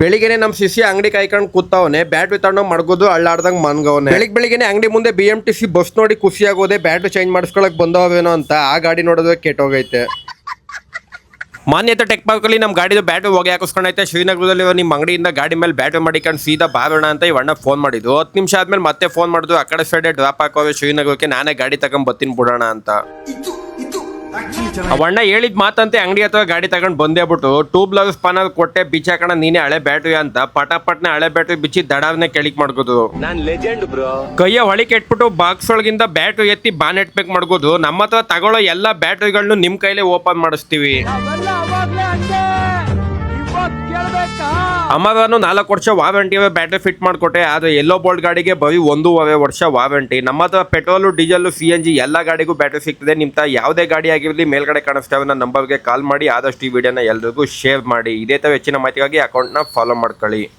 ಬೆಳಿಗ್ಗೆನೆ ನಮ್ ಶಿಷ್ಯ ಅಂಗಡಿ ಕಾಯ್ಕೊಂಡು ಕೂತವನೆ, ಬ್ಯಾಟ್ರಿ ತಗೊಂಡು ಮಡಗೋದು ಅಳ್ಳಾಡ್ದಂಗ್ ಮನ್ಗವನೆ. ಬೆಳಿಗ್ಗೆನೆ ಅಂಗಡಿ ಮುಂದೆ BMTC ಬಸ್ ನೋಡಿ ಖುಷಿ ಆಗೋದೆ, ಬ್ಯಾಟ್ರಿ ಚೇಂಜ್ ಮಾಡಿಸ್ಕೊಳಕ್ ಬಂದವೇನೋ ಅಂತ. ಆ ಗಾಡಿ ನೋಡೋದು ಕೆಟ್ಟೋಗೈತೆ. ಮಾನ್ಯತೆ ಟೆಕ್ ಪಾರ್ಕಲ್ಲಿ ನಮ್ಮ ಗಾಡಿದು ಬ್ಯಾಟ್ರಿ ಹೋಗಿ ಹಾಕಿಸ್ಕೊಂಡೈತೆ. ಶ್ರೀನಗರದಲ್ಲಿ ನಿಮ್ಮ ಅಂಗಡಿಯಿಂದ ಗಾಡಿ ಮೇಲೆ ಬ್ಯಾಟ್ರಿ ಮಾಡಿಕೊಂಡು ಸೀದಾ ಬಾರೋಣ ಅಂತ ಇವಣ್ಣ ಫೋನ್ ಮಾಡಿದ್ದು. 10 ನಿಮಿಷ ಆದ್ಮೇಲೆ ಮತ್ತೆ ಫೋನ್ ಮಾಡಿದ್ರು. ಆ ಕಡೆ ಸೈಡ್ ಡ್ರಾಪ್ ಹಾಕೋವೆ ಶ್ರೀನಗರಕ್ಕೆ. ನಾನೇ ಗಾಡಿ ತಗೊಂಡ್ ಬರ್ತೀನಿ ಬಿಡೋಣ ಅಂತ. ಅವಣ್ಣ ಹೇಳಿದ್ ಮಾತಂತೆ ಅಂಗಡಿ ಹತ್ರ ಗಾಡಿ ತಗೊಂಡ್ ಬಂದೇ ಬಿಟ್ಟು ಟ್ಯೂಬ್ಲೆಸ್ ಸ್ಪಾನರ್ ಕೊಟ್ಟೆ, ಬಿಚ್ಚಾಕಣ ನೀನೇ ಹಳೆ ಬ್ಯಾಟ್ರಿ ಅಂತ ಪಟಾಪಟ್ನೆ ಹಳೆ ಬ್ಯಾಟ್ರಿ ಬಿಚ್ಚಿ ದಡಾರ್ನೆ ಕೆಳಿಕ್ ಮಾಡ್ಕೋದು. ನಾನ್ ಲೆಜೆಂಡ್ ಬ್ರೋ. ಕೈಯ ಹೊಳಿ ಕೆಟ್ಬಿಟ್ಟು ಬಾಕ್ಸ್ ಒಳಗಿಂದ ಬ್ಯಾಟ್ರಿ ಎತ್ತಿ ಬಾನೆಟ್ ಬೇಕ್ ಮಾಡ್ಕೋದು. ನಮ್ಮ ಹತ್ರ ತಗೊಳ್ಳೋ ಎಲ್ಲಾ ಬ್ಯಾಟ್ರಿಗಳನ್ನು ನಿಮ್ ಕೈಲೇ ಓಪನ್ ಮಾಡಿಸ್ತೀವಿ. ಅಮರನು 4 ವರ್ಷ ವಾರಂಟಿ ಬ್ಯಾಟ್ರಿ ಫಿಟ್ ಮಾಡ್ಕೊಟ್ಟೆ. ಆದ್ರೆ ಎಲ್ಲೋ ಬೋಲ್ಟ್ ಗಾಡಿಗೆ ಬರೀ 1.5 ವರ್ಷ ವಾರಂಟಿ. ನಮ್ಮ ಹತ್ರ ಪೆಟ್ರೋಲ್, ಡೀಸೆಲ್, CNG ಎಲ್ಲಾ ಗಾಡಿಗೂ ಬ್ಯಾಟ್ರಿ ಸಿಗ್ತದೆ. ನಿಮ್ತ ಯಾವುದೇ ಗಾಡಿ ಆಗಿರಲಿ ಮೇಲ್ಗಡೆ ಕಾಣಿಸ್ತಾ ಇರೋ ನಂಬರ್ಗೆ ಕಾಲ್ ಮಾಡಿ. ಆದಷ್ಟು ಈ ವಿಡಿಯೋನ ಎಲ್ರಿಗೂ ಶೇರ್ ಮಾಡಿ. ಇದೇ ತರ ಹೆಚ್ಚಿನ ಮಾಹಿತಿಗಾಗಿ ಅಕೌಂಟ್ನ ಫಾಲೋ ಮಾಡ್ಕೊಳ್ಳಿ.